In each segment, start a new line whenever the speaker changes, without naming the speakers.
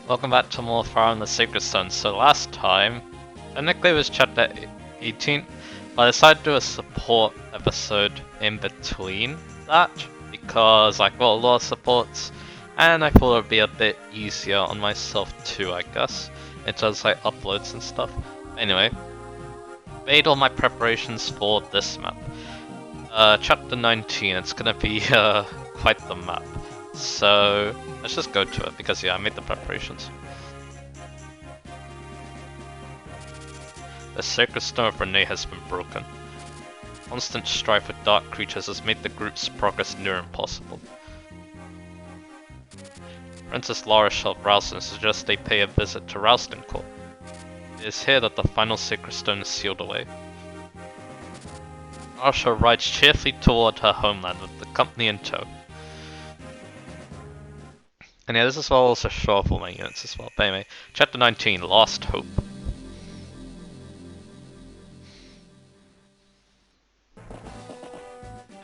Welcome back to more Fire on the Sacred Stone. So last time, technically it was chapter 18, but I decided to do a support episode in between that, because I got a lot of supports, and I thought it would be a bit easier on myself too, I guess, in terms of like uploads and stuff. Anyway, made all my preparations for this map. Chapter 19, it's gonna be quite the map. So let's just go to it, because yeah, I made the preparations. The sacred stone of Renee has been broken. Constant strife with dark creatures has made the group's progress near impossible. Princess La Rochelle of Rausten suggests they pay a visit to Rausten Court. It is here that the final sacred stone is sealed away. La Rochelle rides cheerfully toward her homeland with the company in tow. And yeah, this is also show off all my units as well. But anyway, chapter 19, Lost Hope.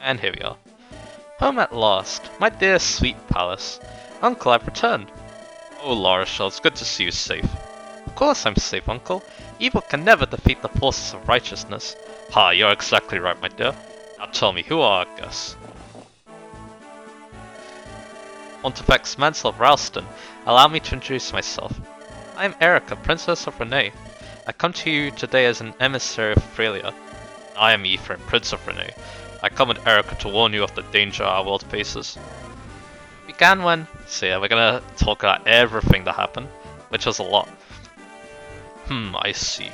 And here we are. Home at last, my dear sweet palace. Uncle, I've returned. Oh, La Rochelle, it's good to see you safe. Of course I'm safe, Uncle. Evil can never defeat the forces of righteousness. Ha, you're exactly right, my dear. Now tell me, who are our guests? Pontifex Mansell of Rausten, allow me to introduce myself. I am Erica, Princess of Renee. I come to you today as an emissary of Frelia. I am Ephraim, Prince of Renee. I come with Erica to warn you of the danger our world faces. It began when... So yeah, we're gonna talk about everything that happened, which was a lot. I see.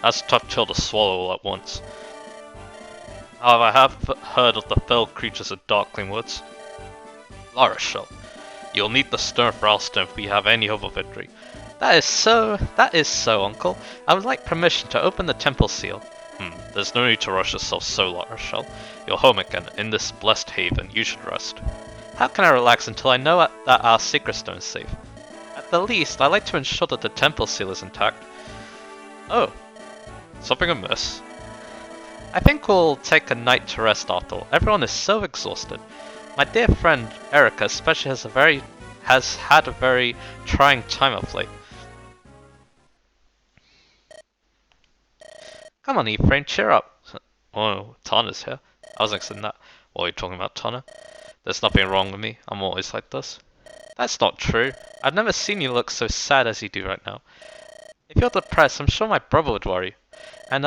That's a tough pill to swallow all at once. However, I have heard of the fell creatures of Darkling Woods. La Rochelle, you'll need the stone of Rausten if we have any hope of victory. That is so, Uncle. I would like permission to open the temple seal. There's no need to rush yourself so, La Rochelle. You're home again, in this blessed haven. You should rest. How can I relax until I know that our sacred stone is safe? At the least, I like to ensure that the temple seal is intact. Oh, something amiss? I think we'll take a night to rest after all. Everyone is so exhausted. My dear friend Erica especially has had a very trying time of late. Come on, Ephraim, cheer up. Oh, Tana's here. I wasn't expecting that. What are you talking about, Tana? There's nothing wrong with me. I'm always like this. That's not true. I've never seen you look so sad as you do right now. If you're depressed, I'm sure my brother would worry. And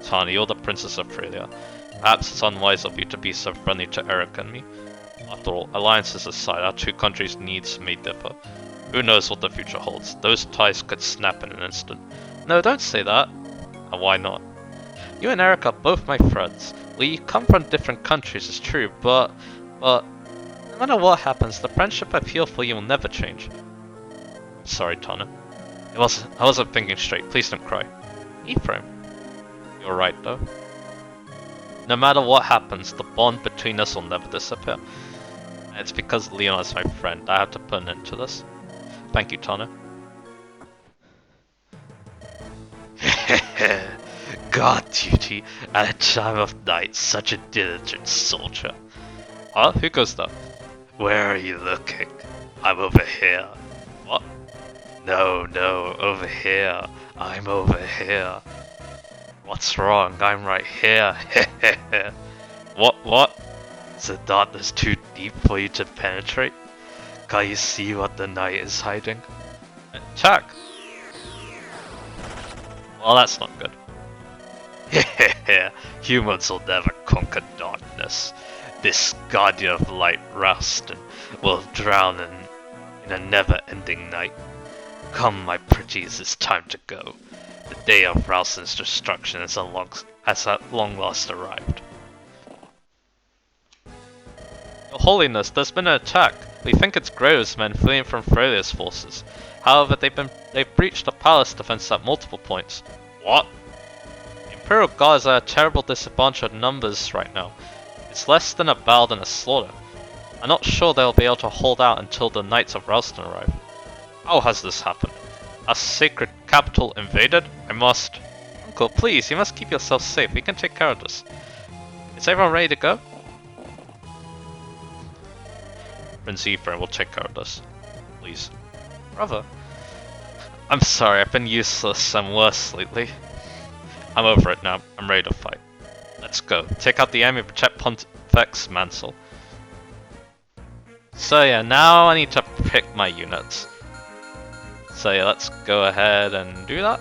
Tana, you're the Princess of Frelia. Perhaps it's unwise of you to be so friendly to Erica and me. After all, alliances aside, our two countries' needs may differ. Who knows what the future holds? Those ties could snap in an instant. No, don't say that. And why not? You and Erica are both my friends. We come from different countries, it's true, but no matter what happens, the friendship I feel for you will never change. I'm sorry, Tana. I wasn't thinking straight. Please don't cry. Ephraim. You're right, though. No matter what happens, the bond between us will never disappear. And it's because Leon is my friend. I have to put an end to this. Thank you, Tana. Guard duty at a time of night, such a diligent soldier. Huh? Who goes there? Where are you looking? I'm over here. What? No, over here. I'm over here. What's wrong? I'm right here. What? Is the darkness too deep for you to penetrate? Can't you see what the night is hiding? Attack! Well, that's not good. Humans will never conquer darkness. This guardian of light, Rausten, will drown in a never-ending night. Come, my pretties, it's time to go. The day of Rausten's destruction has at long last arrived. Your Holiness, there's been an attack. We think it's Graves men fleeing from Frelia's forces. However, they've breached the palace defense at multiple points. What? The Imperial Guards are at a terrible disadvantage of numbers right now. It's less than a battle than a slaughter. I'm not sure they'll be able to hold out until the Knights of Rausten arrive. How has this happened? Our sacred capital invaded? I must... Uncle, please, you must keep yourself safe. We can take care of this. Is everyone ready to go? Prince Ephraim will take care of this. please. Brother. I'm sorry, I've been useless and worse lately. I'm over it now, I'm ready to fight. Let's go. Take out the enemy, protect Pontifex Mansell. So yeah, now I need to pick my units. So yeah, let's go ahead and do that.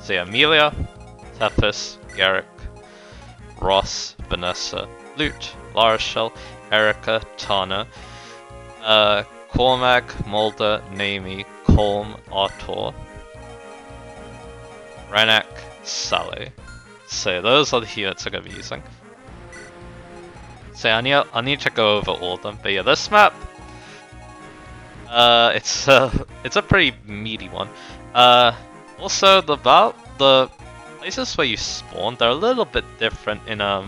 So yeah, Amelia, Tethys, Garrick, Ross, Vanessa, Lute, Larashel, Erica, Tana, Cormac, Mulder, Naomi, Colm, Artor, Renak, Sally. So those are the units I'm going to be using. So I need to go over all of them. But yeah, this map, it's a pretty meaty one. Also the places where you spawn, they're a little bit different in Eric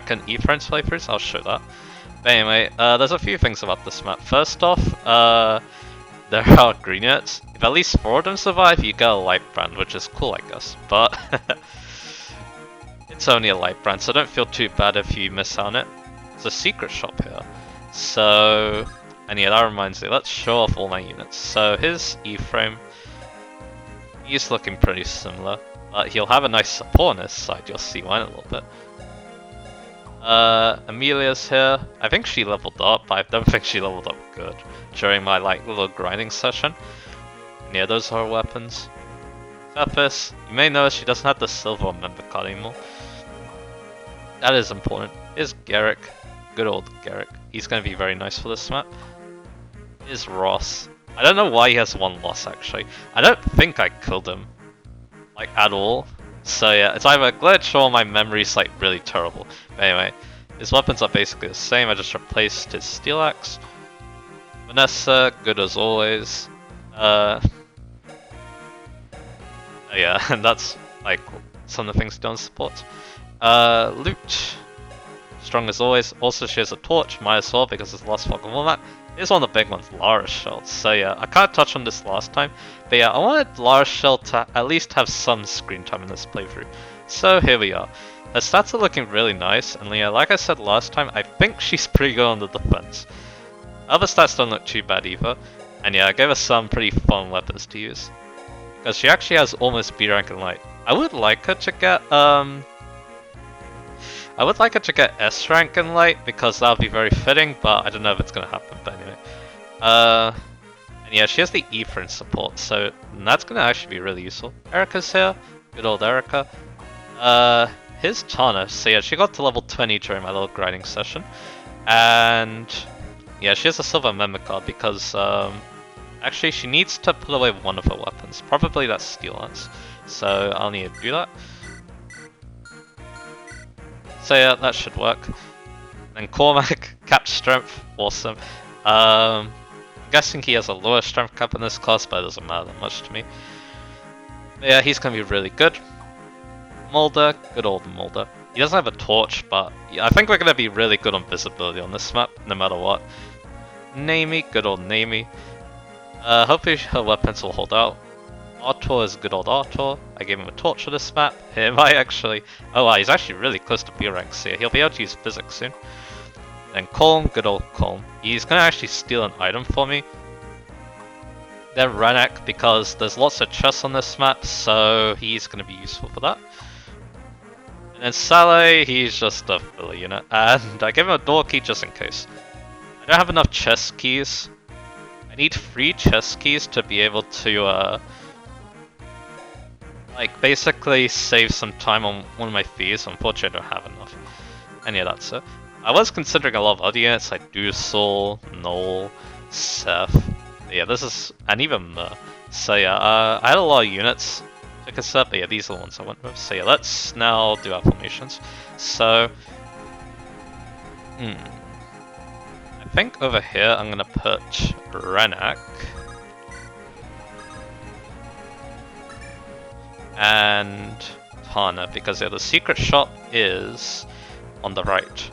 and Ephraim's playthroughs. I'll show that. But anyway, there's a few things about this map. First off, there are green units. If at least 4 of them survive, you get a light brand, which is cool, I guess. But it's only a light brand, so don't feel too bad if you miss out on it. There's a secret shop here. So, and yeah, that reminds me, let's show off all my units. So here's Ephraim. He's looking pretty similar, but he'll have a nice support on his side, you'll see why in a little bit. Amelia's here. I think she leveled up, but I don't think she leveled up good during my little grinding session. And yeah, those are her weapons. Tethys, you may notice she doesn't have the silver member card anymore. That is important. Here's Garrick. Good old Garrick. He's going to be very nice for this map. Here's Ross. I don't know why he has 1 loss actually. I don't think I killed him. At all. So yeah, it's either a glitch or my memory's really terrible. But anyway, his weapons are basically the same, I just replaced his steel axe. Vanessa, good as always. Yeah, and that's some of the things done support. Lute, strong as always. Also she has a torch, might as well because it's the last fucking map. Here's one of the big ones, Larashel. So yeah, I can't touch on this last time, but yeah, I wanted Larashel to at least have some screen time in this playthrough. So here we are. Her stats are looking really nice, and yeah, like I said last time, I think she's pretty good on the defense. Other stats don't look too bad either, and yeah, I gave her some pretty fun weapons to use. Because she actually has almost B rank in light. I would like her to get S rank in light because that would be very fitting, but I don't know if it's gonna happen. But anyway, and yeah, she has the Ephraim support, so that's gonna actually be really useful. Erica's here, good old Erica. Here's Tana. So yeah, she got to level 20 during my little grinding session, and yeah, she has a silver member card because actually she needs to put away one of her weapons, probably that steel lance. So I'll need to do that. So yeah, that should work. Then Cormac, cap strength, awesome. I'm guessing he has a lower strength cap in this class, but it doesn't matter that much to me. But yeah, he's gonna be really good. Mulder, good old Mulder. He doesn't have a torch, but yeah, I think we're gonna be really good on visibility on this map, no matter what. Naomi, good old Naomi. Hopefully her weapons will hold out. Artor is good old Artor. I gave him a torch for this map. He might actually... Oh wow, he's actually really close to B rank, so he'll be able to use physics soon. Then Colm, good old Colm. He's gonna actually steal an item for me. Then Renak, because there's lots of chests on this map, so he's gonna be useful for that. And then Saleh, he's just a filler unit. And I gave him a door key just in case. I don't have enough chest keys. I need 3 chest keys to be able to basically save some time on one of my fees. Unfortunately, I don't have enough. And yeah, that's it. I was considering a lot of other units like Dusel, Noel, Seth. Yeah, this is... and even so yeah, I had a lot of units to consider, but yeah, these are the ones I went with. So yeah, let's now do our formations. So... I think over here I'm gonna put Renak. And Tana, because yeah, the secret shop is on the right.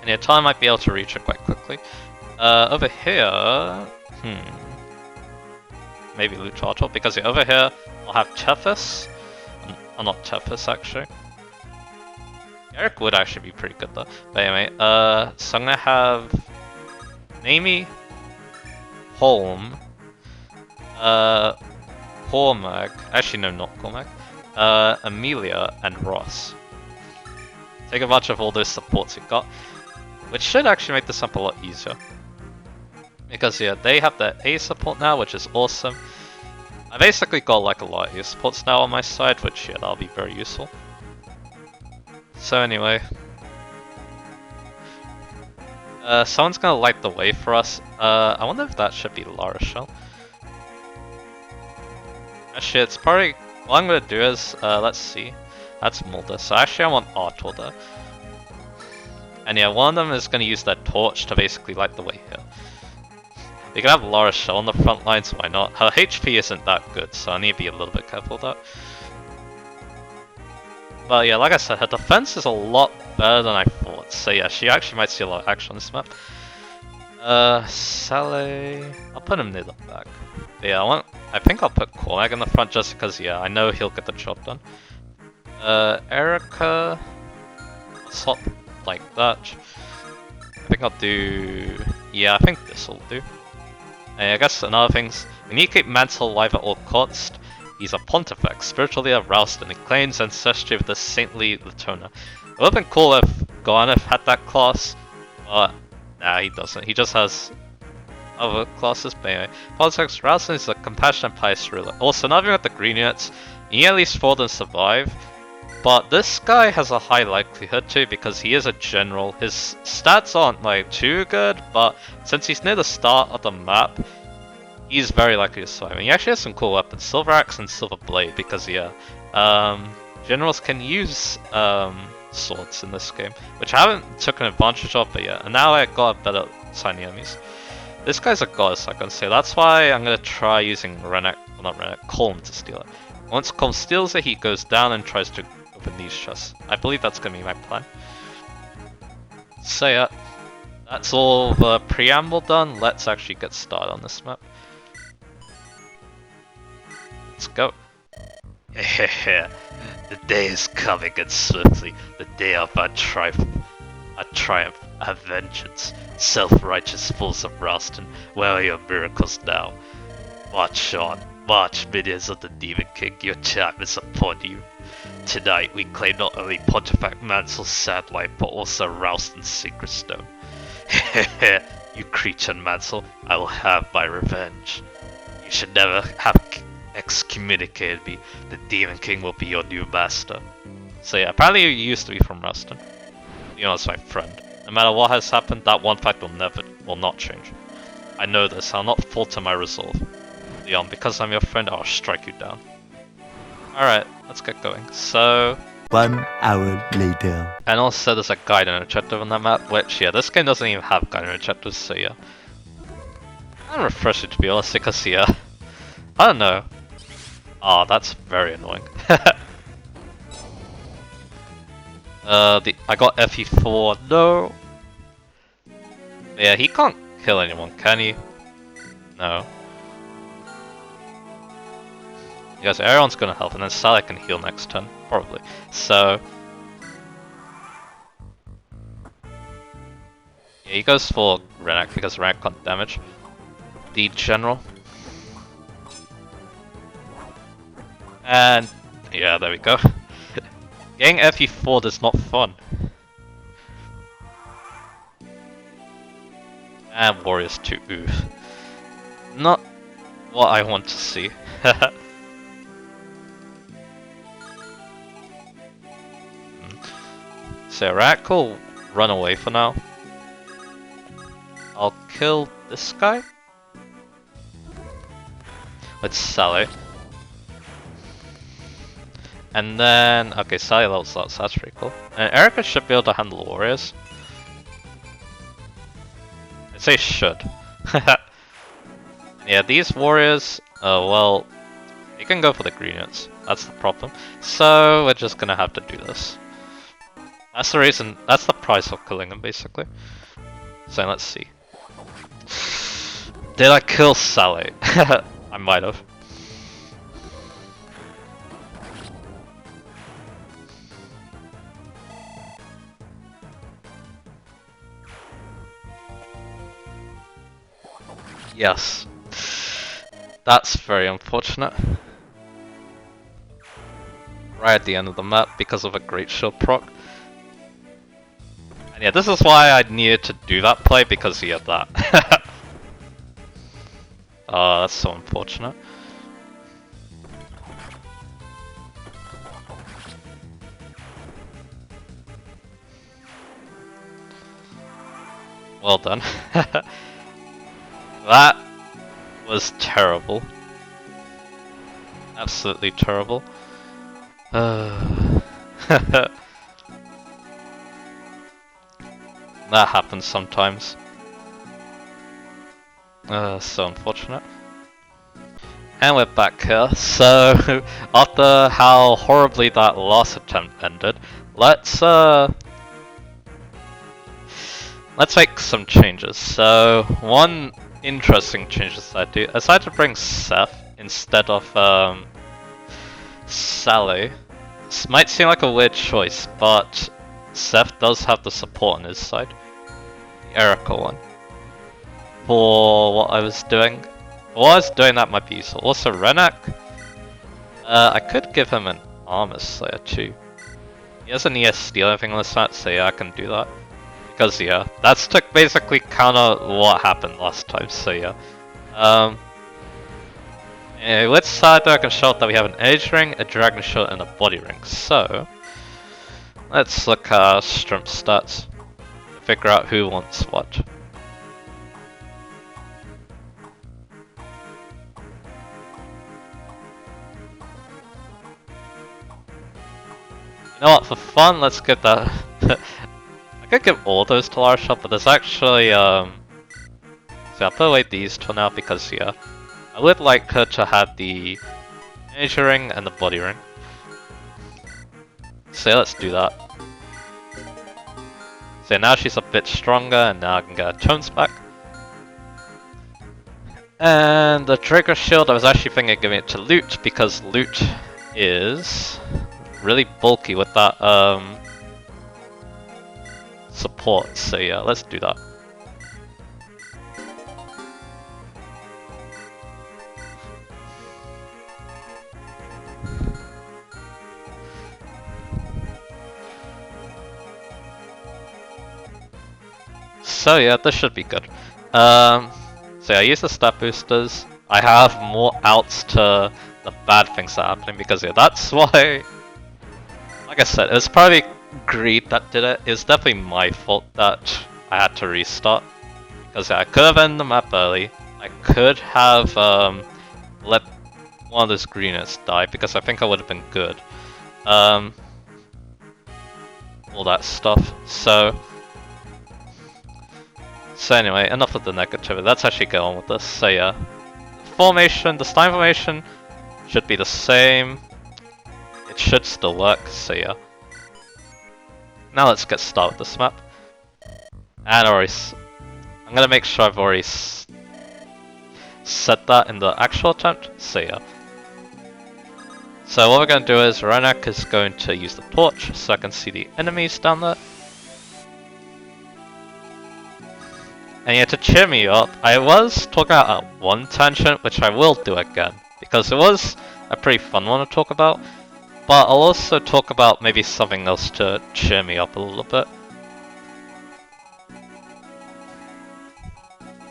And yeah, Tana might be able to reach it quite quickly. Over here... maybe Luchato, because yeah, over here I'll have Tethys. Not Tethys, actually. Eric would actually be pretty good though. But anyway, so I'm gonna have Naomi, Holm, Cormac, actually no, not Cormac, Amelia, and Ross. Take advantage of all those supports you've got, which should actually make this up a lot easier. Because yeah, they have their A support now, which is awesome. I basically got like a lot of A supports now on my side, which yeah, that'll be very useful. So anyway, someone's gonna light the way for us. I wonder if that should be La Rochelle. Actually, it's probably, what I'm gonna do is, let's see. That's Mulder, so actually I want Arthur there. And yeah, one of them is gonna use their torch to basically light the way here. You can have La Rochelle on the front lines, why not? Her HP isn't that good, so I need to be a little bit careful with that. But yeah, like I said, her defense is a lot better than I thought, so yeah, she actually might see a lot of action on this map. Saleh, I'll put him near the back. But yeah, I think I'll put Cormac in the front just because, yeah, I know he'll get the job done. Erica, I'll swap like that. I think I'll do, yeah, I think this will do. And I guess another thing's, we need to keep Mansell alive at all costs. He's a pontifex, spiritually of Rausten, and claims ancestry with the saintly Latona. It would have been cool if Goanef had that class, but nah, he doesn't. He just has other classes, but anyway. Pontifex Rausten is a compassionate, pious ruler. Also, not even with the green units, you need at least 4 of them survive, but this guy has a high likelihood too, because he is a general. His stats aren't like too good, but since he's near the start of the map, he's very likely to survive. And he actually has some cool weapons, Silver Axe and Silver Blade, because yeah, generals can use swords in this game, which I haven't taken advantage of, but yeah, and now I got a better tiny enemies. This guy's a goddess, I can say. That's why I'm gonna try using Rennek, well not Rennek, Colm to steal it. Once Colm steals it, he goes down and tries to open these chests. I believe that's gonna be my plan. So yeah, that's all the preamble done. Let's actually get started on this map. Let's go. The day is coming and swiftly, the day of our triumph, our vengeance. Self-righteous fools of Rausten, where are your miracles now? March on, march, minions of the Demon King, your time is upon you. Tonight we claim not only Pontifex Mansell's satellite, but also Rausten's sacred stone. You creature Mansell, I will have my revenge. You should never have excommunicated me. The Demon King will be your new master. So yeah, apparently you used to be from Rausten. You know, it's my friend. No matter what has happened, that one fact will not change. I know this, I'll not falter my resolve. Leon, because I'm your friend, I'll strike you down. Alright, let's get going. So...
1 hour later.
And also there's a guide and objective on that map, which yeah, this game doesn't even have guide and objectives, so yeah. I'm refreshing to be honest, because yeah, I don't know. Oh, that's very annoying. I got FE4, no! Yeah, he can't kill anyone, can he? No. Because everyone's gonna help, and then Saleh can heal next turn, probably. So... yeah, he goes for Rennek, because Rennek can't damage the general. And... yeah, there we go. Getting FE4 is not fun. And Warriors 2, oof. Not what I want to see. So Rennek will run away for now. I'll kill this guy with Saleh. And then, okay, Saleh levels up, so that's pretty cool. And Erica should be able to handle warriors. I'd say should. Yeah, these warriors, well, you can go for the green units. That's the problem. So we're just gonna have to do this. That's the reason, that's the price of killing them, basically. So let's see. Did I kill Saleh? I might have. Yes. That's very unfortunate. Right at the end of the map because of a great shield proc. And yeah, this is why I needed to do that play, because he had that. Oh, that's so unfortunate. Well done. That was terrible. Absolutely terrible. That happens sometimes. So unfortunate. And we're back here. So, after how horribly that last attempt ended, let's make some changes. So, one interesting change that I do is I decided to bring Seth instead of Sally. This might seem like a weird choice, but Seth does have the support on his side. The Erica one. For what I was doing. While I was doing that might be useful. Also Renak. I could give him an Armor Slayer too. He has an ES steal anything on this map, so yeah, I can do that. Because yeah, that's to basically counter what happened last time, so yeah. Anyway, let's start I can show that we have an Age Ring, a Dragon Shield, and a Body Ring. So, let's look at our strength stats. Figure out who wants what. You know what, for fun, let's get that. I could give all those to Larsha, but there's actually, so I'll put away these for now because, yeah, I would like her to have the Age Ring and the Body Ring. So yeah, let's do that. So now she's a bit stronger, and now I can get her tones back. And the Trigger Shield, I was actually thinking of giving it to Loot, because Loot is really bulky with that support, so yeah, let's do that. So yeah, this should be good. So yeah, I use the stat boosters. I have more outs to the bad things that are happening because yeah, that's why. Like I said, it was probably greed that did it. It's definitely my fault that I had to restart because yeah, I could have ended the map early. I could have let one of those greeners die because I think I would have been good. All that stuff. So anyway, enough of the negativity. Let's actually go on with this. So yeah, formation, the Stein formation should be the same. It should still work, so yeah. Now let's get started with this map. And I'm gonna make sure I've already set that in the actual attempt, so yeah. So what we're gonna do is Renak is going to use the torch so I can see the enemies down there. And yeah, to cheer me up, I was talking about one tangent, which I will do again, because it was a pretty fun one to talk about, but I'll also talk about maybe something else to cheer me up a little bit.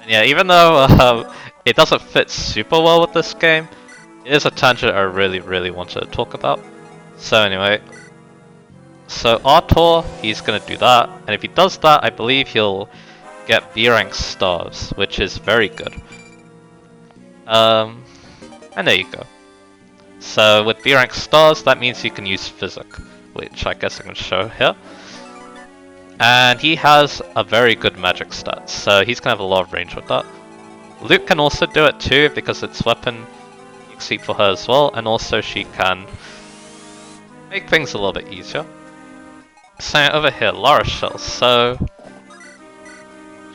And yeah, even though it doesn't fit super well with this game, it is a tangent I really wanted to talk about. So anyway, so Artor, he's gonna do that, and if he does that, I believe he'll get B rank stars, which is very good. And there you go. So with B rank stars, that means you can use Physic, which I guess I can show here. And he has a very good magic stat, so he's gonna have a lot of range with that. Luke can also do it too, because it's weapon exceed for her as well, and also she can make things a little bit easier. So over here, Lara Shell, so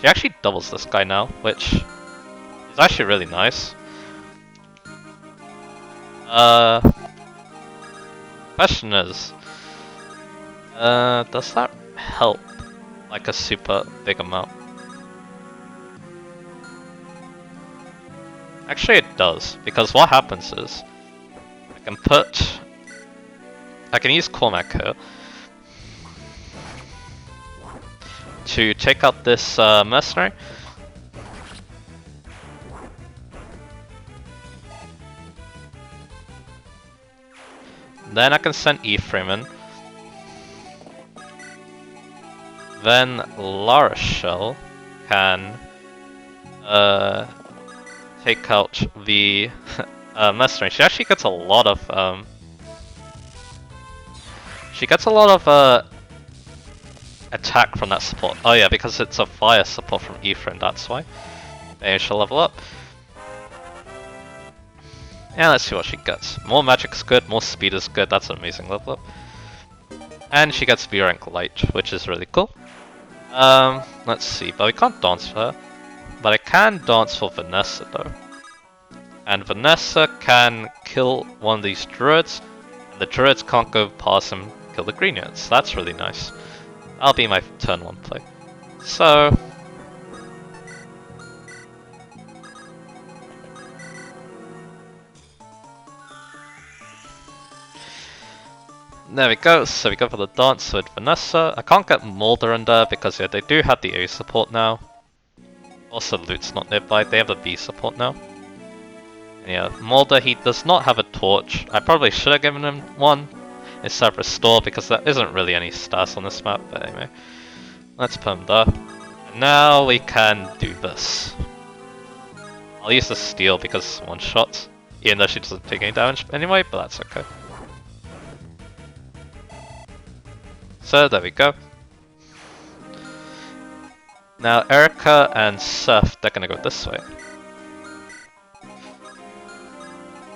she actually doubles this guy now, which is actually really nice. Question is, does that help like a super big amount? Actually it does, because what happens is, I can use Cormac here to take out this mercenary. Then I can send Ephraim in. Then La Rochelle can take out the mercenary. She actually gets a lot of attack from that support. Oh yeah, because it's a fire support from Ephraim, that's why. Maybe she'll level up. Yeah, let's see what she gets. More magic's good, more speed is good, that's an amazing level up. And she gets B rank light, which is really cool. Let's see, but we can't dance for her. But I can dance for Vanessa though. And Vanessa can kill one of these druids, and the druids can't go past and kill the green units. That's really nice. That'll be my turn 1 play. So... there we go, so we go for the dance with Vanessa. I can't get Mulder in there because yeah, they do have the A support now. Also Loot's not nearby, they have the B support now. And yeah, Mulder, he does not have a torch. I probably should have given him one instead of Restore because there isn't really any stats on this map, but anyway. Let's put him there. And now we can do this. I'll use the Steel because it's one shot, even though she doesn't take any damage anyway, but that's okay. So there we go. Now Erica and Seth, they're gonna go this way.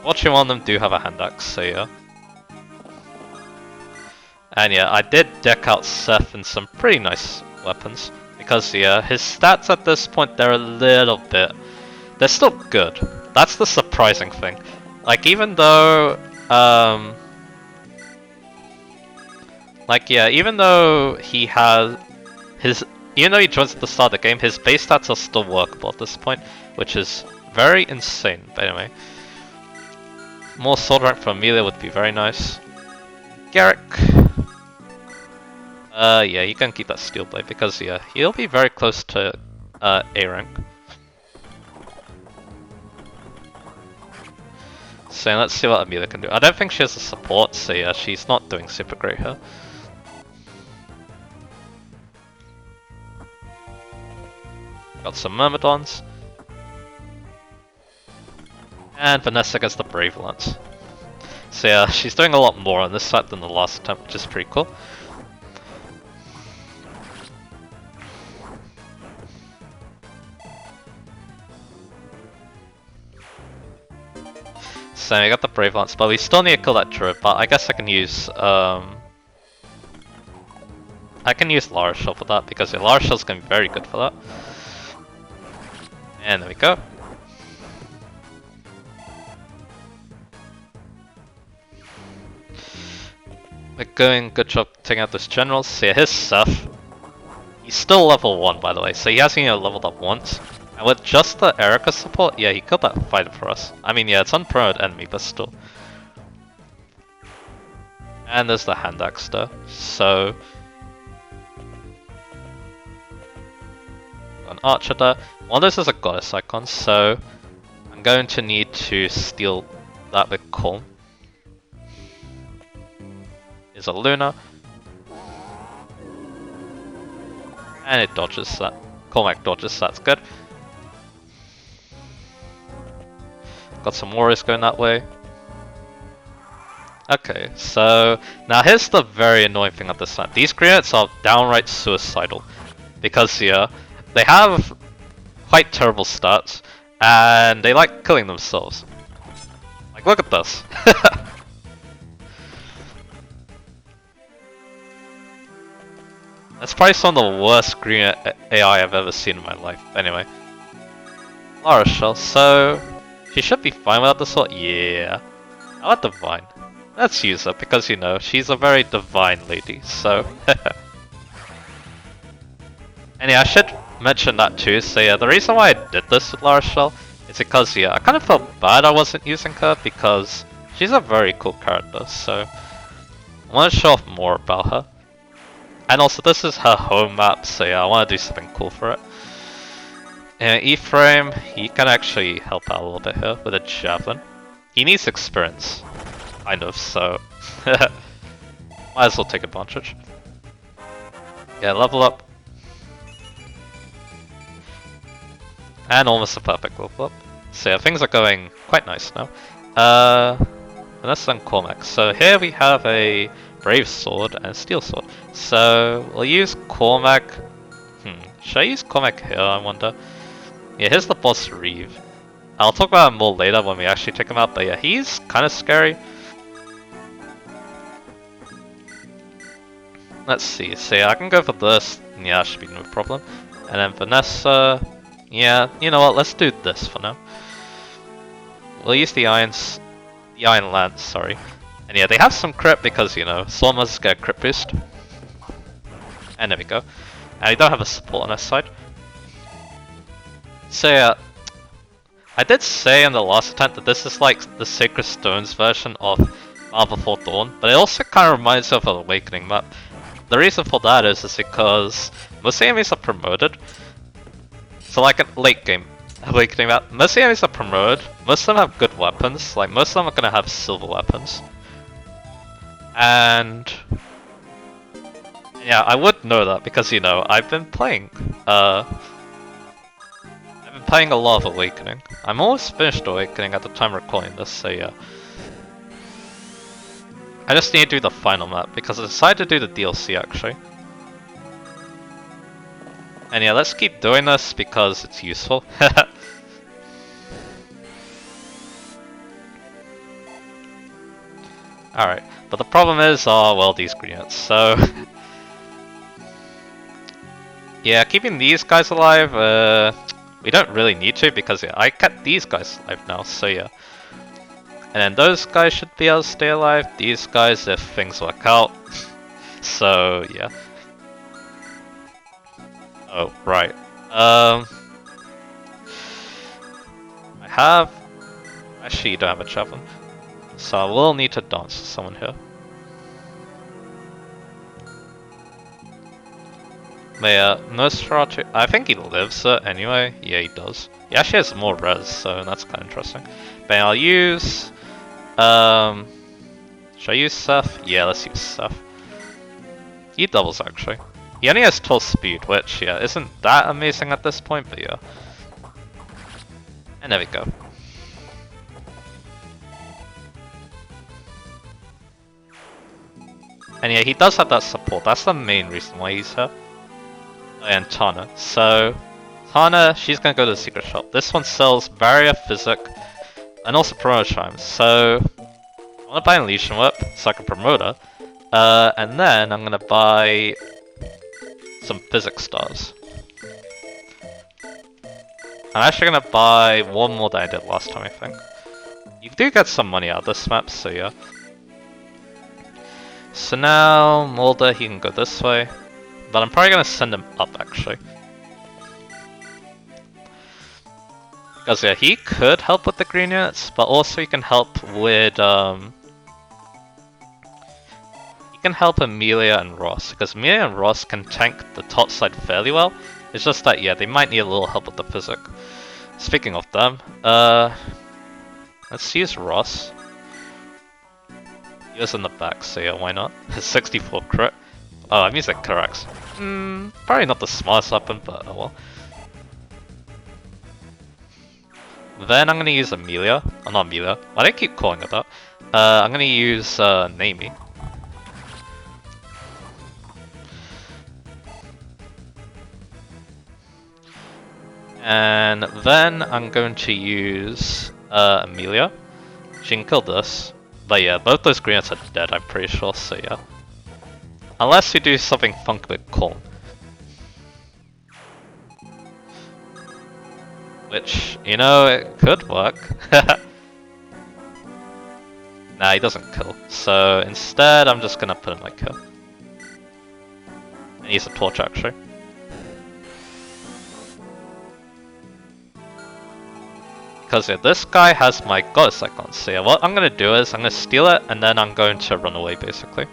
Watching one of them do have a hand axe, so yeah. And yeah, I did deck out Seth in some pretty nice weapons. Because yeah, his stats at this point, they're a little bit... they're still good. That's the surprising thing. Like even though... like yeah, even though he has his, even though he joins at the start of the game, his base stats are still workable at this point, which is very insane. But anyway, more sword rank for Amelia would be very nice. Garrick, yeah, you can keep that steel blade because yeah, he'll be very close to A rank. So let's see what Amelia can do. I don't think she has a support, so yeah, she's not doing super great here. Got some Myrmidons. And Vanessa gets the Brave Lance. So yeah, she's doing a lot more on this side than the last attempt, which is pretty cool. So we got the Brave Lance, but we still need to kill that Druid, but I guess I can use La Rochelle for that, because La Rochelle's going to be very good for that. And there we go. We're going, good job taking out this general. So yeah, here's Seth. He's still level 1 by the way, so he hasn't even leveled up once. And with just the Erica support, yeah, he killed that fighter for us. I mean yeah, it's unpromoted enemy, but still. And there's the hand axe there, so... an archer there. One of those is a goddess icon, so I'm going to need to steal that with Colm. Is a Luna. And it dodges that. Cormac dodges, that's good. Got some warriors going that way. Okay, so now here's the very annoying thing at this time. These greenets are downright suicidal. Because yeah, they have quite terrible stats, and they like killing themselves. Like, look at this. That's probably some of the worst green AI I've ever seen in my life. Anyway. La Rochelle, so... she should be fine without the sword. Yeah. I want Divine. Let's use her, because you know, she's a very divine lady, so... and yeah, I should mention that too, so yeah, the reason why I did this with La Rochelle It's because, yeah, I kind of felt bad I wasn't using her because she's a very cool character, so I want to show off more about her. And also, this is her home map, so yeah, I want to do something cool for it. And Ephraim, he can actually help out a little bit here with a javelin. He needs experience, kind of, so might as well take advantage. Yeah, level up. And almost a perfect level up. So yeah, things are going quite nice now. Vanessa and Cormac. So here we have a Brave Sword and a Steel Sword. So we'll use Cormac. Should I use Cormac here, I wonder? Yeah, here's the boss Reeve. I'll talk about him more later when we actually take him out, but yeah, he's kind of scary. Let's see, so yeah, I can go for this. Yeah, that should be no problem. And then Vanessa. Yeah, you know what, let's do this for now. We'll use the Iron Lance, sorry. And yeah, they have some crit because, you know, Stormers get a crit boost. And there we go. And we don't have a support on our side. So yeah, I did say in the last attempt that this is like the Sacred Stones version of Battle Before Dawn, but it also kind of reminds me of an Awakening map. The reason for that is because most enemies are promoted. So like a late game Awakening map, most enemies are promoted, most of them have good weapons, like most of them are gonna have silver weapons. And yeah, I would know that because, you know, I've been playing a lot of Awakening. I'm almost finished Awakening at the time of recording this, so yeah. I just need to do the final map because I decided to do the DLC actually. And yeah, let's keep doing this because it's useful. Alright, but the problem is, well, these green units, so... yeah, keeping these guys alive, we don't really need to because yeah, I kept these guys alive now, so yeah. And then those guys should be able to stay alive, these guys if things work out. So, yeah. Oh, right. I have... Actually, you don't have a javelin. So I will need to dance with someone here. But yeah, Nosferatu... I think he lives it anyway. Yeah, he does. He actually has more res, so that's kind of interesting. But yeah, I'll use... should I use Seth? Yeah, let's use Seth. He doubles, actually. He only has 12 speed, which, yeah, isn't that amazing at this point, but yeah. And there we go. And yeah, he does have that support, that's the main reason why he's here. And Tana. So, Tana, she's gonna go to the secret shop. This one sells Barrier, Physic, and also Promoter Chimes. So, I wanna buy an Legion Whip so I can promote her. And then I'm gonna buy some Physics Stars. I'm actually gonna buy one more than I did last time, I think. You do get some money out of this map, so yeah. So now, Mulder, he can go this way. But I'm probably gonna send him up, actually. Because yeah, he could help with the green units, but also he can help with, he can help Amelia and Ross, because Amelia and Ross can tank the top side fairly well. It's just that, yeah, they might need a little help with the physic. Speaking of them, let's use Ross. He was in the back, so yeah, why not? 64 crit. Oh, that means it corrects. Probably not the smartest weapon, but oh well. Then I'm gonna use Amelia. Oh, not Amelia. Why do I keep calling her that? I'm gonna use Naomi. And then I'm going to use Amelia. She can kill this. But yeah, both those greens are dead, I'm pretty sure, so yeah. Unless you do something funky with Corn. Which, you know, it could work. Nah, he doesn't kill. So instead, I'm just gonna put him like here. And use a torch, actually. Because yeah, this guy has my goddess icon. So yeah, what I'm gonna do is I'm gonna steal it and then I'm going to run away basically.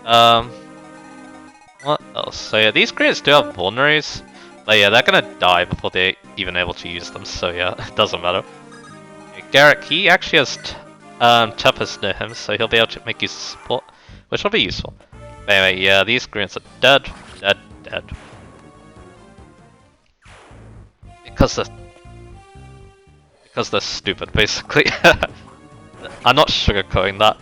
What else? So yeah, these greens do have vulneraries, but yeah, they're gonna die before they're even able to use them. So yeah, it doesn't matter. Okay, Garrick, he actually has Tempest near him, so he'll be able to make use of support, which will be useful. But anyway, yeah, these greens are dead, dead, dead. Because they're stupid, basically. I'm not sugarcoating that.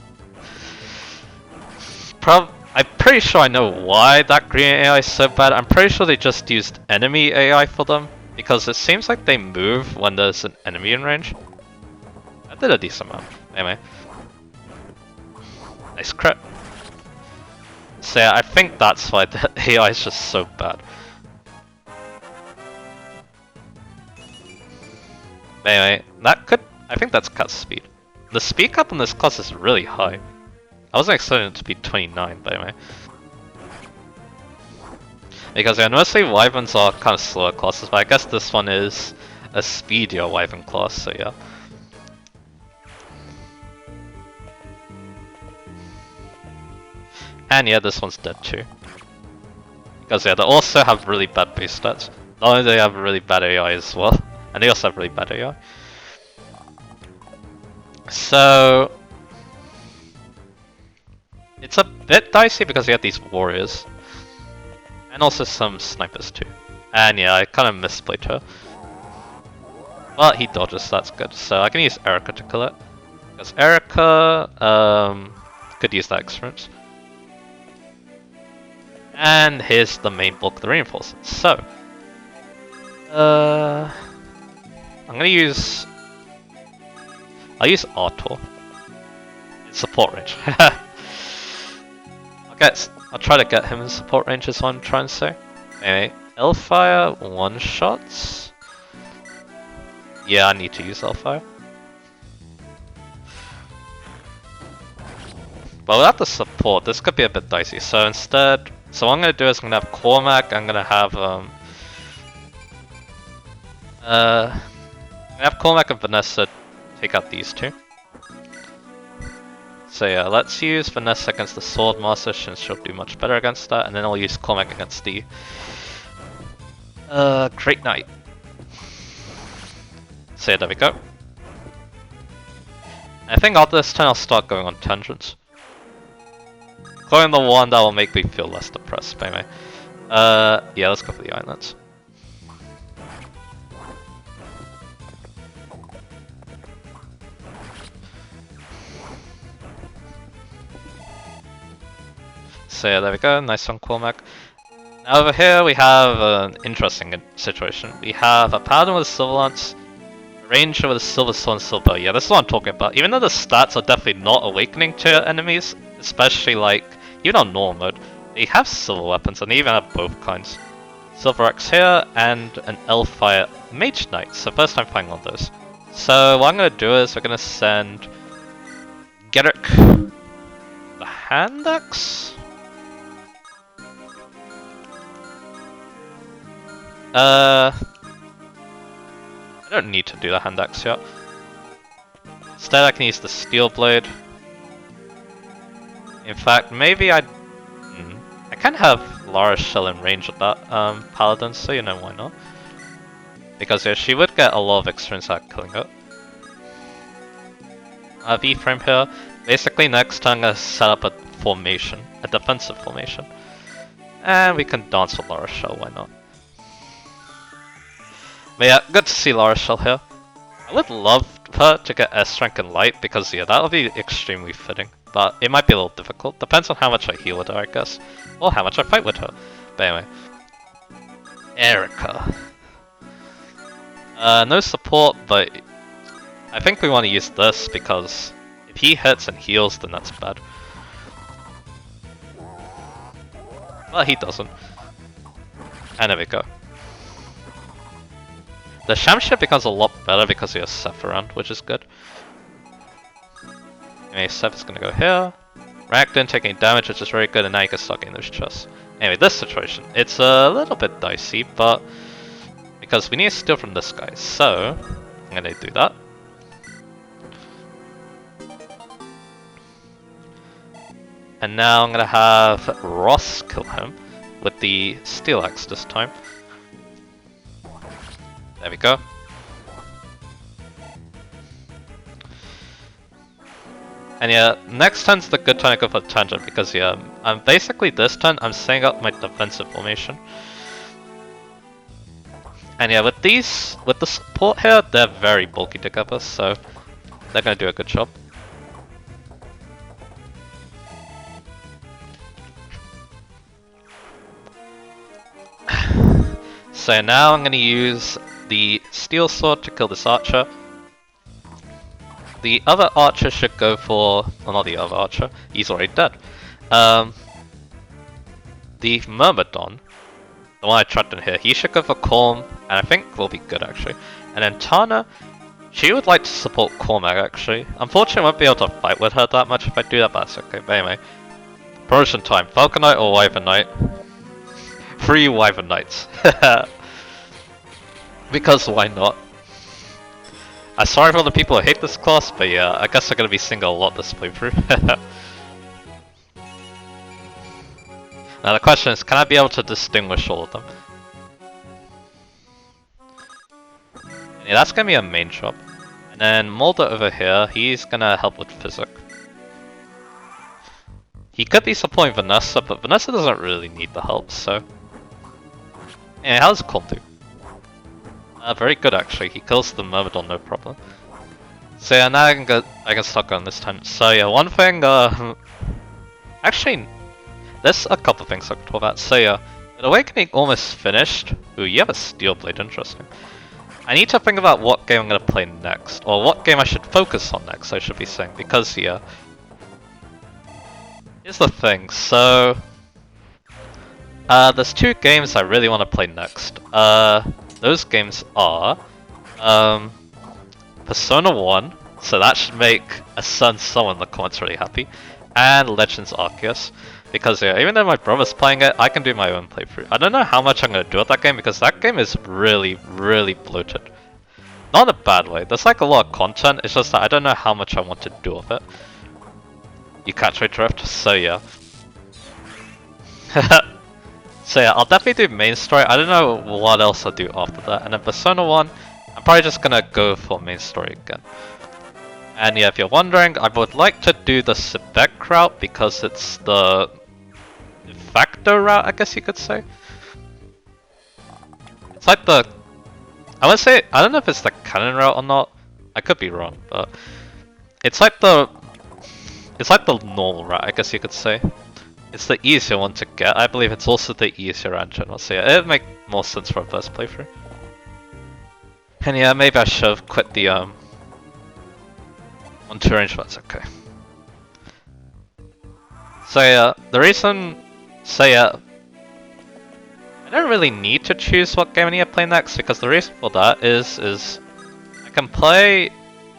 I'm pretty sure I know why that green AI is so bad. I'm pretty sure they just used enemy AI for them, because it seems like they move when there's an enemy in range. I did a decent amount. Anyway. Nice crit. So yeah, I think that's why the AI is just so bad. Anyway, I think that's cut speed. The speed cap on this class is really high. I wasn't expecting it to be 29, by the way. Because yeah, mostly Wyverns are kind of slower classes, but I guess this one is a speedier Wyvern class, so yeah. And yeah, this one's dead too. Because yeah, they also have really bad base stats. Not only do they have really bad AI as well, and they also have really bad AI. So it's a bit dicey because you have these warriors. And also some snipers too. And yeah, I kind of misplayed her. But he dodges, so that's good. So I can use Erica to kill it. Because Erica could use that experience. And here's the main bulk of the reinforcements. So I'm gonna use I'll use Artor in support range. I'll try to get him in support range is what I'm trying to say. Anyway, Hellfire one-shots. Yeah, I need to use Hellfire. But without the support, this could be a bit dicey. So instead, so what I'm gonna do is I'm gonna have Cormac, I'm gonna have Cormac and Vanessa take out these two. So yeah, let's use Vanessa against the Swordmaster since she'll do much better against that, and then I'll use Cormac against the Great Knight. So yeah, there we go. I think after this turn I'll start going on tangents. Going the one that will make me feel less depressed, but anyway. Yeah, let's go for the islands. So yeah, there we go, nice on Cormac. Now over here we have an interesting situation. We have a Paladin with a Silver Lance, a Ranger with a Silver Sword and Silver. Yeah, this is what I'm talking about. Even though the stats are definitely not awakening to enemies, especially like, even on normal mode, they have silver weapons and they even have both kinds. Silver Axe here and an Hellfire Mage Knight, so first time finding one of those. So what I'm going to do is we're going to send Gerrick the Hand Axe? I don't need to do the Hand Axe yet. Instead I can use the Steel Blade. In fact, maybe I can have Lara Shell in range of that Paladin, so you know why not. Because yeah, she would get a lot of experience out killing it. V-frame here. Basically next time I'm gonna set up a formation, a defensive formation. And we can dance with Lara Shell, why not? But yeah, good to see Lara Shell here. I would love her to get S rank in light because yeah, that would be extremely fitting. But it might be a little difficult. Depends on how much I heal with her, I guess. Or how much I fight with her. But anyway. Erica. No support, but I think we want to use this because if he hits and heals, then that's bad. Well, he doesn't. And there we go. The Shamship becomes a lot better because he has Seth around, which is good. Anyway, Seth is gonna go here. Rack didn't take any damage, which is very good, and now you can start getting those chests. Anyway, this situation, it's a little bit dicey, but because we need to steal from this guy. So, I'm gonna do that. And now I'm gonna have Ross kill him with the steel axe this time. There we go. And yeah, next turn's the good turn to go for tangent because yeah, I'm basically this turn I'm setting up my defensive formation. And yeah, with the support here, they're very bulky together, so they're gonna do a good job. So now I'm gonna use the steel sword to kill this archer. The other archer should go for... well, not the other archer, he's already dead. The Myrmidon, the one I trapped in here, he should go for Corm, and I think will be good actually. And then Tana, she would like to support Cormac actually. Unfortunately I won't be able to fight with her that much if I do that, but that's okay. But anyway, promotion time, Falcon Knight or Wyvern Knight? 3 Wyvern Knights. Because why not? I'm sorry for all the people who hate this class, but yeah, I guess they're gonna be seeing a lot this playthrough. Now the question is, can I be able to distinguish all of them? Yeah, that's gonna be a main job. And then Mulder over here, he's gonna help with Physic. He could be supporting Vanessa, but Vanessa doesn't really need the help, so... yeah, how's Corm do? Very good actually, he kills the Myrmidon no problem. So yeah, now I can start going this time. So yeah, one thing, actually, there's a couple things I can talk about. So yeah, with Awakening almost finished. Ooh, you have a Steel Blade, interesting. I need to think about what game I'm gonna play next, or what game I should focus on next, I should be saying, because yeah. Here's the thing, so... there's 2 games I really want to play next. Those games are Persona 1, so that should make a certain someone in the comments really happy, and Legends Arceus, because yeah, even though my brother's playing it, I can do my own playthrough. I don't know how much I'm going to do with that game, because that game is really, really bloated. Not in a bad way, there's like a lot of content, it's just that I don't know how much I want to do with it. You catch my drift? So yeah. So yeah, I'll definitely do main story. I don't know what else I'll do after that. And then Persona 1, I'm probably just gonna go for main story again. And yeah, if you're wondering, I would like to do the Sebek route because it's the de facto route, I guess you could say. It's like the... I would say, I don't know if it's the canon route or not. I could be wrong, but... It's like the normal route, I guess you could say. It's the easier one to get. I believe it's also the easier engine. So yeah, it'd make more sense for a first playthrough. And yeah, maybe I should have quit the 1-2 range, but it's okay. So yeah, the reason... so yeah, I don't really need to choose what game I need to play next, because the reason for that is I can play...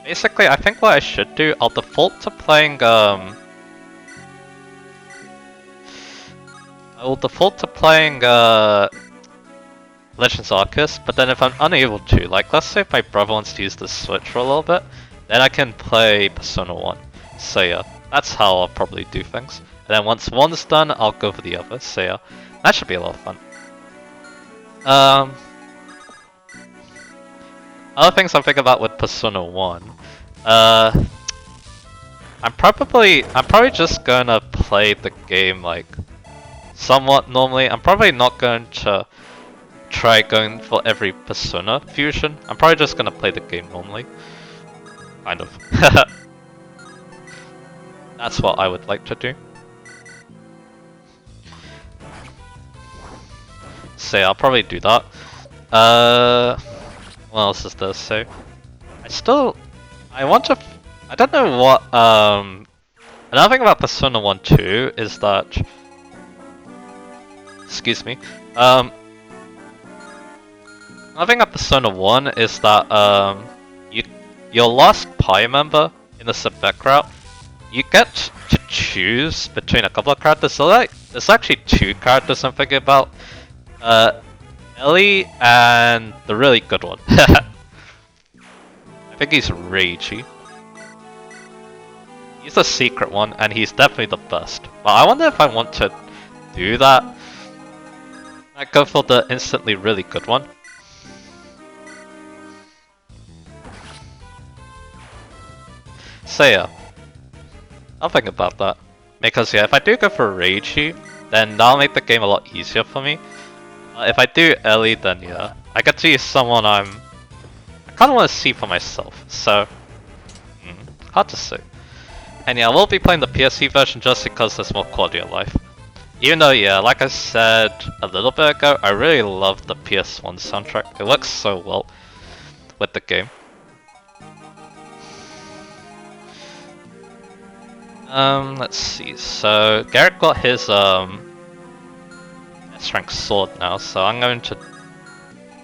basically, I think what I should do, I'll default to playing I will default to playing Legends Arceus, but then if I'm unable to, like let's say if my brother wants to use the Switch for a little bit, then I can play Persona 1. So yeah, that's how I'll probably do things. And then once one's done, I'll go for the other. So yeah, that should be a lot of fun. Other things I'm thinking about with Persona 1. I'm probably just gonna play the game like somewhat normally. I'm probably not going to try going for every Persona fusion. I'm probably just gonna play the game normally. Kind of. That's what I would like to do. So yeah, I'll probably do that. What else is there? So I want to... I don't know what... Another thing about Persona 1 2 is that... excuse me. Another thing about Persona 1 is that your last Pi member in the Sebek route, you get to choose between a couple of characters. So like, there's actually 2 characters I'm thinking about. Ellie and the really good one. think he's ragey. He's the secret one, and he's definitely the best. But I wonder if I want to do that. I'd go for the instantly really good one. So yeah, I'll think about that. Because yeah, if I do go for ragey, then that'll make the game a lot easier for me. If I do Ellie, then yeah, I get to use someone I kind of want to see for myself. So, hard to say. And yeah, I will be playing the PSC version just because there's more quality of life. Even though, yeah, like I said a little bit ago, I really love the PS1 soundtrack. It works so well with the game. Let's see. So Garrett got his S-rank sword now, so I'm going to.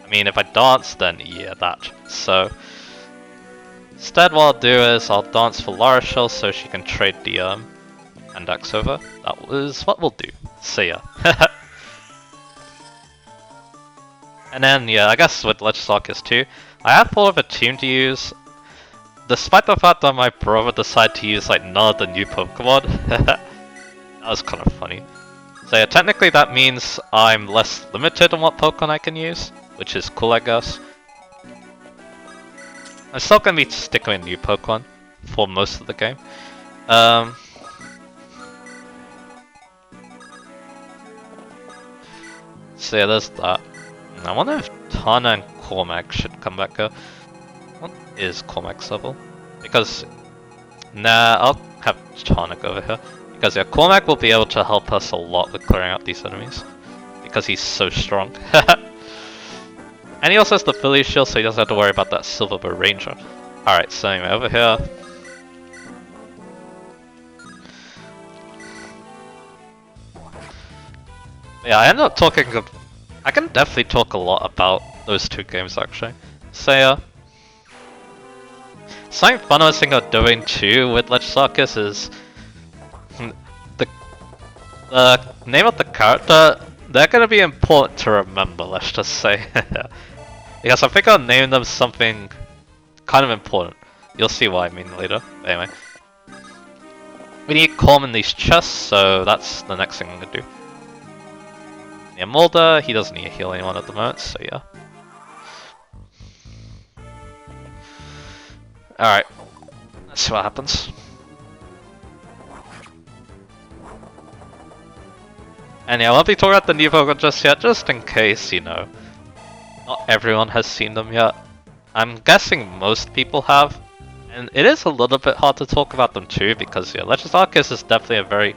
I mean, if I dance, then yeah, that. So instead, what I'll do is I'll dance for Lara Shell so she can trade the Andax over. That was what we'll do. See ya. And then yeah, I guess with Legends Arceus too, I have thought of a team to use. Despite the fact that my brother decided to use like none of the new Pokemon. That was kind of funny. So yeah, technically that means I'm less limited on what Pokemon I can use, which is cool I guess. I'm still gonna be sticking with new Pokemon for most of the game. So yeah, there's that. I wonder if Tana and Cormac should come back here. What is Cormac's level? Because nah, I'll have Tonic over here. Because yeah, Cormac will be able to help us a lot with clearing out these enemies. Because he's so strong. And he also has the Philly Shield, so he doesn't have to worry about that Silverbird Ranger. Alright, so anyway, over here. Yeah, I ended up talking. I can definitely talk a lot about those two games actually. So yeah. Something fun I was thinking of doing too with Legends Arceus is the name of the character. They're gonna be important to remember. Let's just say, because I think I'll name them something kind of important. You'll see what I mean later. But anyway, we need calm in these chests, so that's the next thing I'm gonna do. Yeah, Mulder, he doesn't need to heal anyone at the moment, so yeah. Alright, let's see what happens. And yeah, I won't be talking about the new Pokemon just yet, just in case, you know, not everyone has seen them yet. I'm guessing most people have, and it is a little bit hard to talk about them too, because yeah, Legends Arceus is definitely a very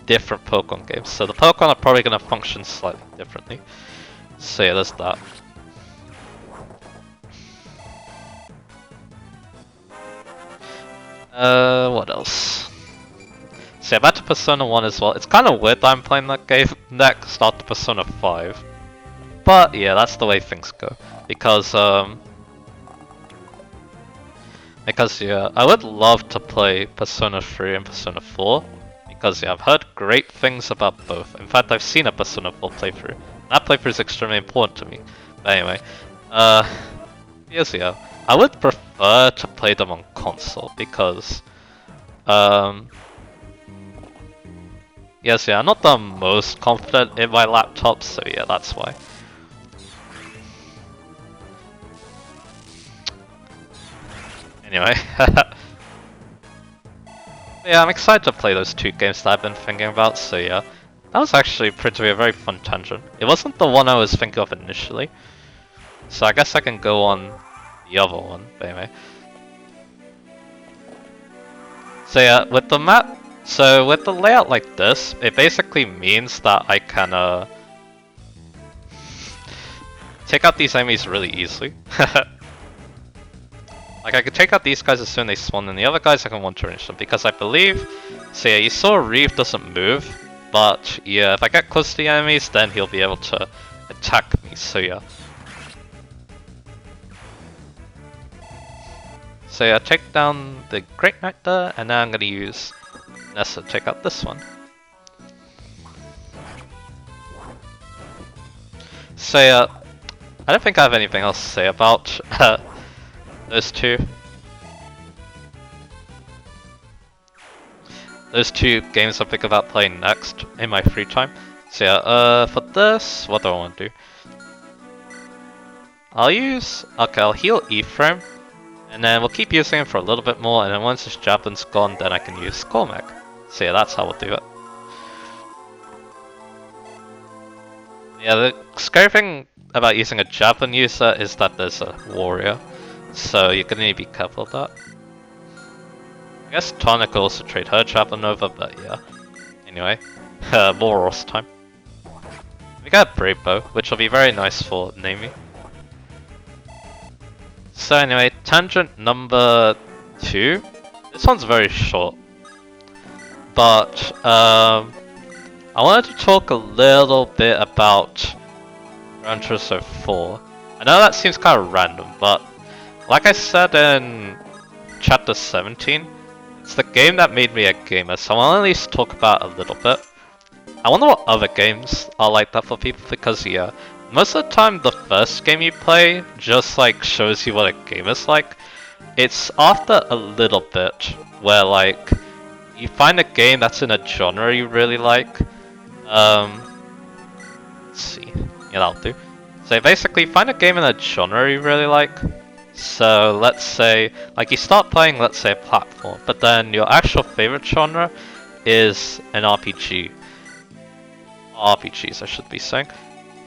different Pokemon game, so the Pokemon are probably going to function slightly differently. So yeah, there's that. What else? So yeah, back to Persona 1 as well. It's kind of weird that I'm playing that game next after Persona 5. But yeah, that's the way things go. Because yeah, I would love to play Persona 3 and Persona 4. Because yeah, I've heard great things about both. In fact, I've seen a Persona 4 playthrough. That playthrough is extremely important to me. But anyway, yes, yeah, I would prefer to play them on console because, yes, yeah, I'm not the most confident in my laptop, so yeah, that's why. Anyway. Yeah, I'm excited to play those two games that I've been thinking about, so yeah. That was actually proved to be a very fun tangent. It wasn't the one I was thinking of initially, so I guess I can go on the other one, but anyway. So yeah, with the map, so with the layout like this, it basically means that I can take out these enemies really easily. Like, I could take out these guys as soon as they spawn, and the other guys I can one-turn them, because I believe... So yeah, you saw Reeve doesn't move, but yeah, if I get close to the enemies, then he'll be able to attack me, so yeah. So yeah, take down the Great Knight there, and now I'm gonna use Nessa to take out this one. So yeah, I don't think I have anything else to say about those two. those two games I think about playing next in my free time. So yeah, for this, what do I want to do? I'll heal Ephraim, and then we'll keep using him for a little bit more, and then once his javelin's gone, then I can use Cormac. So yeah, that's how we'll do it. Yeah, the scary thing about using a javelin user is that there's a warrior, so you're gonna need to be careful of that. I guess Tana could also trade her javelin over, but yeah. Anyway, more Ross time. We got Brave Bow, which will be very nice for naming. So anyway, tangent number 2. This one's very short, but I wanted to talk a little bit about Gran Turismo 4. I know that seems kind of random, but like I said in chapter 17, it's the game that made me a gamer, so I'll at least talk about it a little bit. I wonder what other games are like that for people, because yeah, most of the time the first game you play just like shows you what a game is like. It's after a little bit where like you find a game that's in a genre you really like. Let's see, yeah, that'll do. So basically find a game in a genre you really like. So let's say, like you start playing, let's say a platform, but then your actual favorite genre is an RPG. RPGs, I should be saying.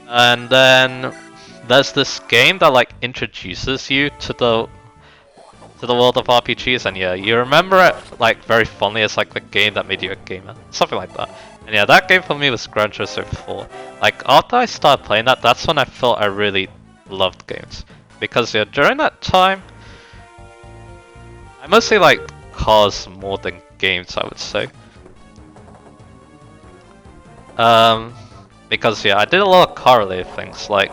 And then there's this game that like introduces you to the world of RPGs, and yeah, you remember it like very fondly as like the game that made you a gamer, something like that. And yeah, that game for me was Gran Turismo 4. Like after I started playing that, that's when I felt I really loved games, because yeah, during that time, I mostly like cars more than games, I would say. Because yeah, I did a lot of car-related things, like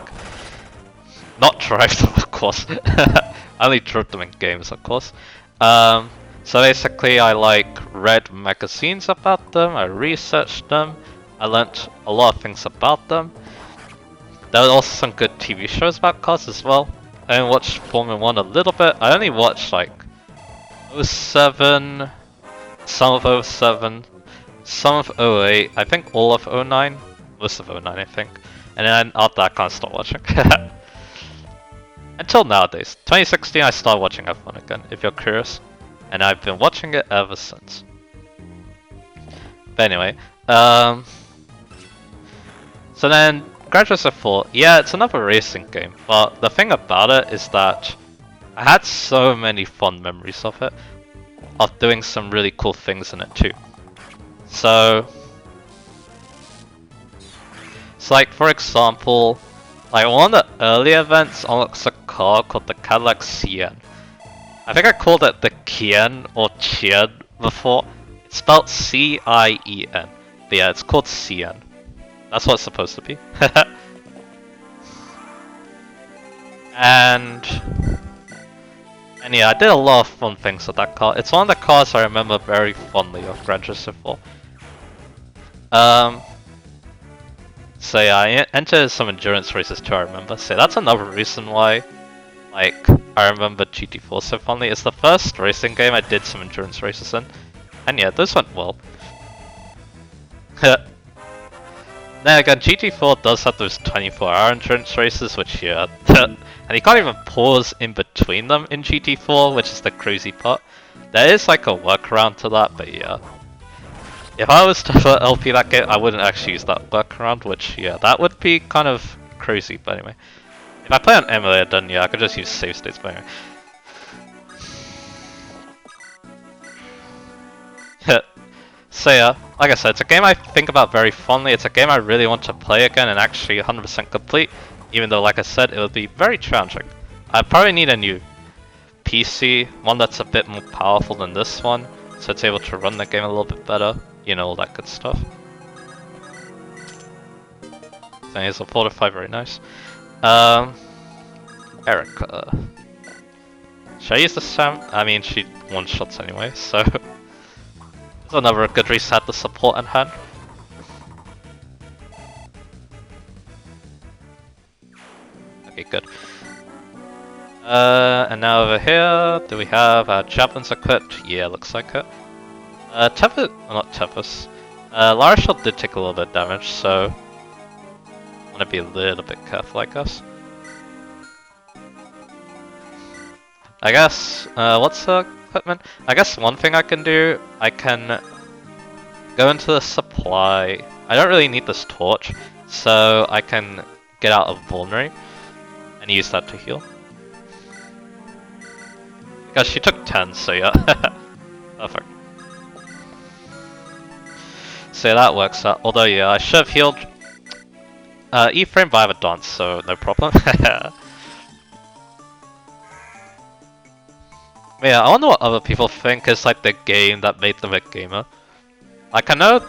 not drive them, of course. I only drove them in games, of course. So basically, I like read magazines about them, I researched them, I learnt a lot of things about them. There were also some good TV shows about cars as well. I only watched Formula 1 a little bit. I only watched like 07, some of 07, some of 08, I think all of 09, most of 09 I think, and then after that I can't stop watching. Until nowadays. 2016 I started watching F1 again, if you're curious, and I've been watching it ever since. But anyway, so then Gran Turismo 4, yeah, it's another racing game, but the thing about it is that I had so many fond memories of it, of doing some really cool things in it too. So like for example, like one of the early events unlocks a car called the Cadillac Cien. I think I called it the Cien or Chien before. It's spelled C-I-E-N. But yeah, it's called Cien. That's what it's supposed to be. and yeah, I did a lot of fun things with that car. It's one of the cars I remember very fondly of Gran Turismo 4. So yeah, I entered some endurance races too, I remember. So that's another reason why, like, I remember GT4 so fondly. It's the first racing game I did some endurance races in. And yeah, this went well. Then again, GT4 does have those 24-hour endurance races, which yeah, and you can't even pause in between them in GT4, which is the crazy part. There is like a workaround to that, but yeah. If I was to LP that game, I wouldn't actually use that workaround, which yeah, that would be kind of crazy, but anyway. If I play on emulator, then yeah, I could just use save states, but anyway. So yeah, like I said, it's a game I think about very fondly. It's a game I really want to play again and actually 100% complete, even though like I said, it would be very challenging. I'd probably need a new PC, one that's a bit more powerful than this one, so it's able to run the game a little bit better, you know, all that good stuff. So here's a 45, very nice. Erica. Should I use the Sam? I mean, she one-shots anyway, so... Another good reason to have the support in hand. Okay, good. And now over here, do we have our javelins equipped? Yeah, looks like it. Tempest, not Tempest. Lara Shell did take a little bit of damage, so I want to be a little bit careful, I guess. I guess, what's the equipment? I guess one thing I can do, I can go into the supply. I don't really need this torch, so I can get out of Vulnerary and use that to heal. Because she took 10, so yeah. Perfect. So yeah, that works out. Although yeah, I should have healed E-frame, but I have a dance, so no problem. But yeah, I wonder what other people think is like the game that made them a gamer. Like I know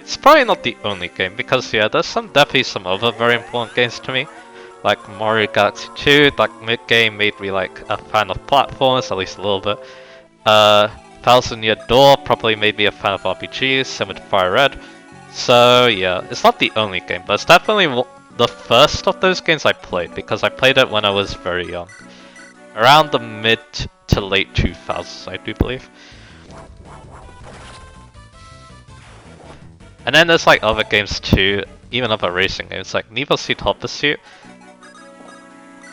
it's probably not the only game, because yeah, there's definitely some other very important games to me. Like Mario Galaxy 2, that game made me like a fan of platformers, at least a little bit. Thousand Year Door probably made me a fan of RPGs, same with Fire Red. So yeah, it's not the only game, but it's definitely the first of those games I played, because I played it when I was very young. Around the mid to late 2000s, I do believe. And then there's like other games too, even other racing games, like Need for Speed Hot Pursuit.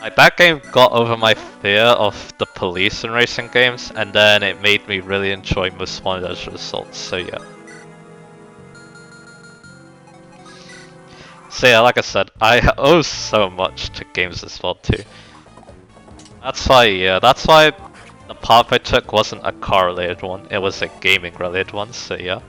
Like that game got over my fear of the police in racing games, and then it made me really enjoy Most Wanted as a result, so yeah. So yeah, like I said, I owe so much to games as well too. That's why the path I took wasn't a car related one, it was a gaming related one, so yeah.